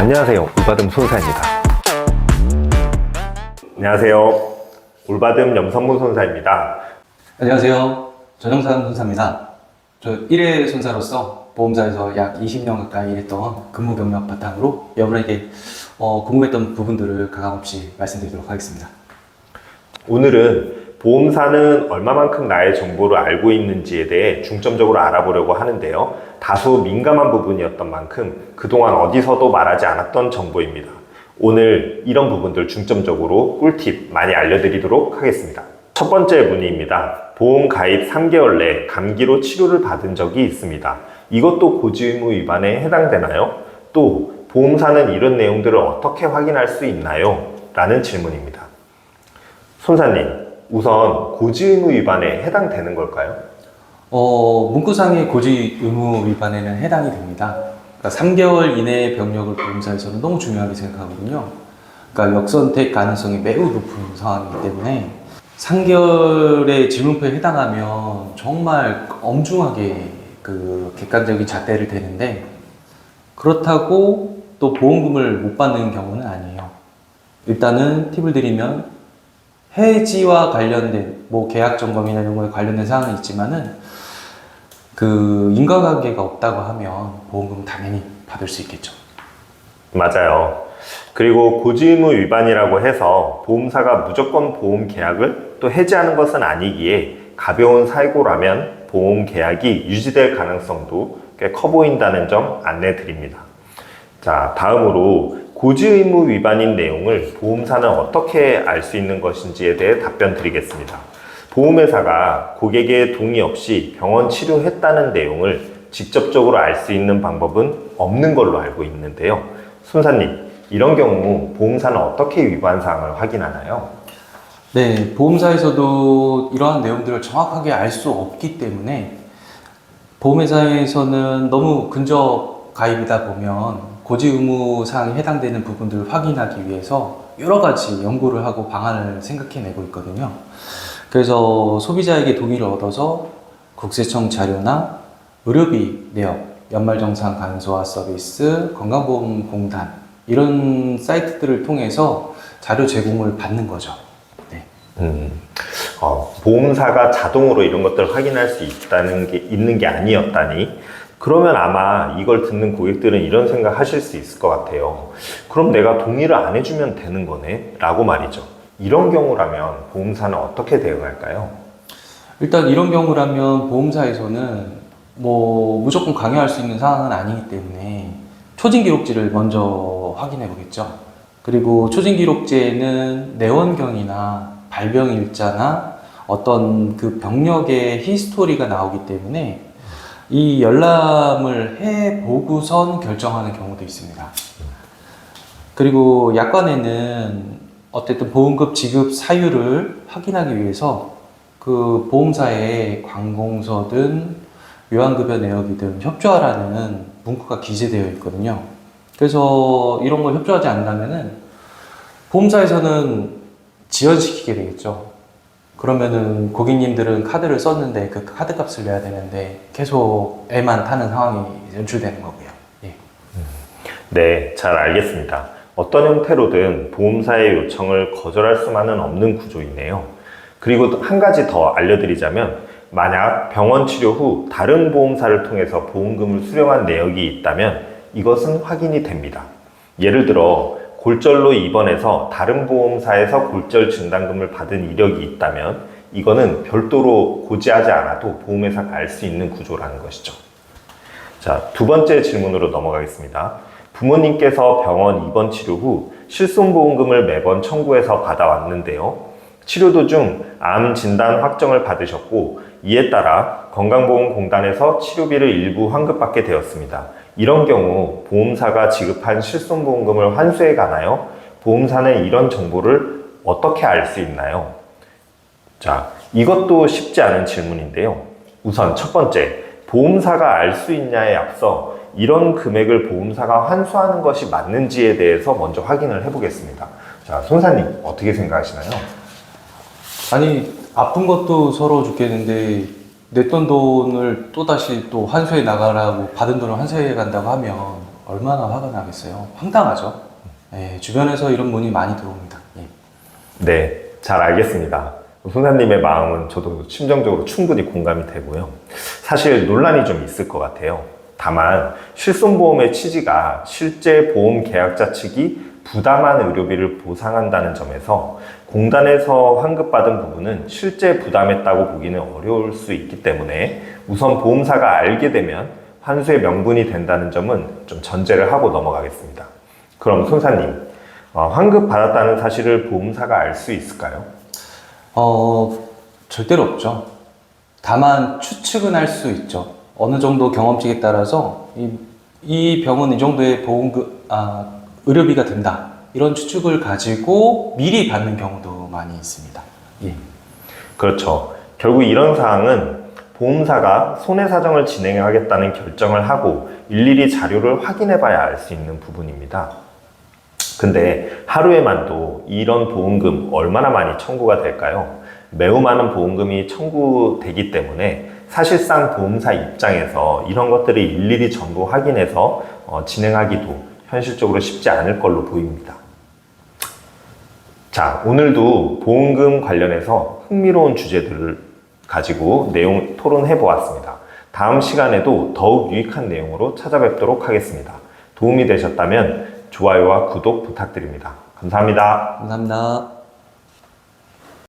안녕하세요. 올바듬 손사입니다. 안녕하세요. 올바듬 염선무 손사입니다. 안녕하세요. 전영산 손사입니다. 저 1회 손사로서 보험사에서 약 20년 가까이 일했던 근무 경력 바탕으로 여러분에게 궁금했던 부분들을 가감없이 말씀드리도록 하겠습니다. 오늘은 보험사는 얼마만큼 나의 정보를 알고 있는지에 대해 중점적으로 알아보려고 하는데요. 다소 민감한 부분이었던 만큼 그동안 어디서도 말하지 않았던 정보입니다. 오늘 이런 부분들 중점적으로 꿀팁 많이 알려드리도록 하겠습니다. 첫 번째 문의입니다. 보험 가입 3개월 내 감기로 치료를 받은 적이 있습니다. 이것도 고지의무 위반에 해당되나요? 또 보험사는 이런 내용들을 어떻게 확인할 수 있나요? 라는 질문입니다. 손사님, 우선 고지의무 위반에 해당되는 걸까요? 문구상의 고지 의무 위반에는 해당이 됩니다. 그러니까 3개월 이내의 병력을 보험사에서는 너무 중요하게 생각하거든요. 그러니까 역선택 가능성이 매우 높은 상황이기 때문에 3개월의 질문표에 해당하면 정말 엄중하게 그 객관적인 잣대를 대는데, 그렇다고 또 보험금을 못 받는 경우는 아니에요. 일단은 팁을 드리면 해지와 관련된 계약 점검이나 이런 거에 관련된 사항이 있지만은 그 인과관계가 없다고 하면 보험금은 당연히 받을 수 있겠죠. 맞아요. 그리고 고지의무 위반이라고 해서 보험사가 무조건 보험 계약을 또 해지하는 것은 아니기에 가벼운 사고라면 보험 계약이 유지될 가능성도 꽤 커 보인다는 점 안내 드립니다. 자, 다음으로 고지의무 위반인 내용을 보험사는 어떻게 알 수 있는 것인지에 대해 답변 드리겠습니다. 보험회사가 고객의 동의 없이 병원 치료했다는 내용을 직접적으로 알 수 있는 방법은 없는 걸로 알고 있는데요. 손사님, 이런 경우 보험사는 어떻게 위반 사항을 확인하나요? 네, 보험사에서도 이러한 내용들을 정확하게 알 수 없기 때문에 보험회사에서는 너무 근접 가입이다 보면 고지 의무 사항에 해당되는 부분들을 확인하기 위해서 여러 가지 연구를 하고 방안을 생각해내고 있거든요. 그래서 소비자에게 동의를 얻어서 국세청 자료나 의료비 내역, 연말정산 간소화 서비스, 건강보험공단 이런 사이트들을 통해서 자료 제공을 받는 거죠. 네. 보험사가 자동으로 이런 것들을 확인할 수 있는 게 아니었다니, 그러면 아마 이걸 듣는 고객들은 이런 생각 하실 수 있을 것 같아요. 그럼 내가 동의를 안 해주면 되는 거네? 라고 말이죠. 이런 경우라면 보험사는 어떻게 대응할까요? 일단 이런 경우라면 보험사에서는 무조건 강요할 수 있는 상황은 아니기 때문에 초진 기록지를 먼저 확인해 보겠죠. 그리고 초진 기록지에는 내원경이나 발병 일자나 어떤 그 병력의 히스토리가 나오기 때문에 이 열람을 해보고선 결정하는 경우도 있습니다. 그리고 약관에는 어쨌든 보험금 지급 사유를 확인하기 위해서 그 보험사의 관공서든 요양급여 내역이든 협조하라는 문구가 기재되어 있거든요. 그래서 이런 걸 협조하지 않는다면은 보험사에서는 지연시키게 되겠죠. 그러면은 고객님들은 카드를 썼는데 그 카드 값을 내야 되는데 계속 애만 타는 상황이 연출되는 거고요. 예. 네, 잘 알겠습니다. 어떤 형태로든 보험사의 요청을 거절할 수만은 없는 구조이네요. 그리고 한 가지 더 알려드리자면, 만약 병원 치료 후 다른 보험사를 통해서 보험금을 수령한 내역이 있다면 이것은 확인이 됩니다. 예를 들어 골절로 입원해서 다른 보험사에서 골절 진단금을 받은 이력이 있다면 이거는 별도로 고지하지 않아도 보험회사가 알 수 있는 구조라는 것이죠. 자, 두 번째 질문으로 넘어가겠습니다. 부모님께서 병원 입원 치료 후 실손보험금을 매번 청구해서 받아왔는데요. 치료 도중 암 진단 확정을 받으셨고 이에 따라 건강보험공단에서 치료비를 일부 환급받게 되었습니다. 이런 경우 보험사가 지급한 실손보험금을 환수해 가나요? 보험사는 이런 정보를 어떻게 알 수 있나요? 자, 이것도 쉽지 않은 질문인데요. 우선 첫 번째, 보험사가 알 수 있냐에 앞서 이런 금액을 보험사가 환수하는 것이 맞는지에 대해서 먼저 확인을 해보겠습니다. 자, 손사님 어떻게 생각하시나요? 아니, 아픈 것도 서러워 죽겠는데 냈던 돈을 또다시 또 환수해 나가라고 받은 돈을 환수해 간다고 하면 얼마나 화가 나겠어요. 황당하죠. 예, 주변에서 이런 문의 많이 들어옵니다. 예. 네, 잘 알겠습니다. 손사님의 마음은 저도 심정적으로 충분히 공감이 되고요. 사실 논란이 좀 있을 것 같아요. 다만 실손보험의 취지가 실제 보험 계약자 측이 부담한 의료비를 보상한다는 점에서 공단에서 환급받은 부분은 실제 부담했다고 보기는 어려울 수 있기 때문에 우선 보험사가 알게 되면 환수의 명분이 된다는 점은 좀 전제를 하고 넘어가겠습니다. 그럼 손사님, 환급받았다는 사실을 보험사가 알 수 있을까요? 절대로 없죠. 다만 추측은 할 수 있죠. 어느 정도 경험치에 따라서 이 병은 이 정도의 의료비가 든다. 이런 추측을 가지고 미리 받는 경우도 많이 있습니다. 예. 그렇죠. 결국 이런 사항은 보험사가 손해사정을 진행하겠다는 결정을 하고 일일이 자료를 확인해 봐야 알 수 있는 부분입니다. 근데 하루에만도 이런 보험금 얼마나 많이 청구가 될까요? 매우 많은 보험금이 청구되기 때문에 사실상 보험사 입장에서 이런 것들을 일일이 전부 확인해서 진행하기도 현실적으로 쉽지 않을 걸로 보입니다. 자, 오늘도 보험금 관련해서 흥미로운 주제들을 가지고 내용 토론해 보았습니다. 다음 시간에도 더욱 유익한 내용으로 찾아뵙도록 하겠습니다. 도움이 되셨다면 좋아요와 구독 부탁드립니다. 감사합니다. 감사합니다.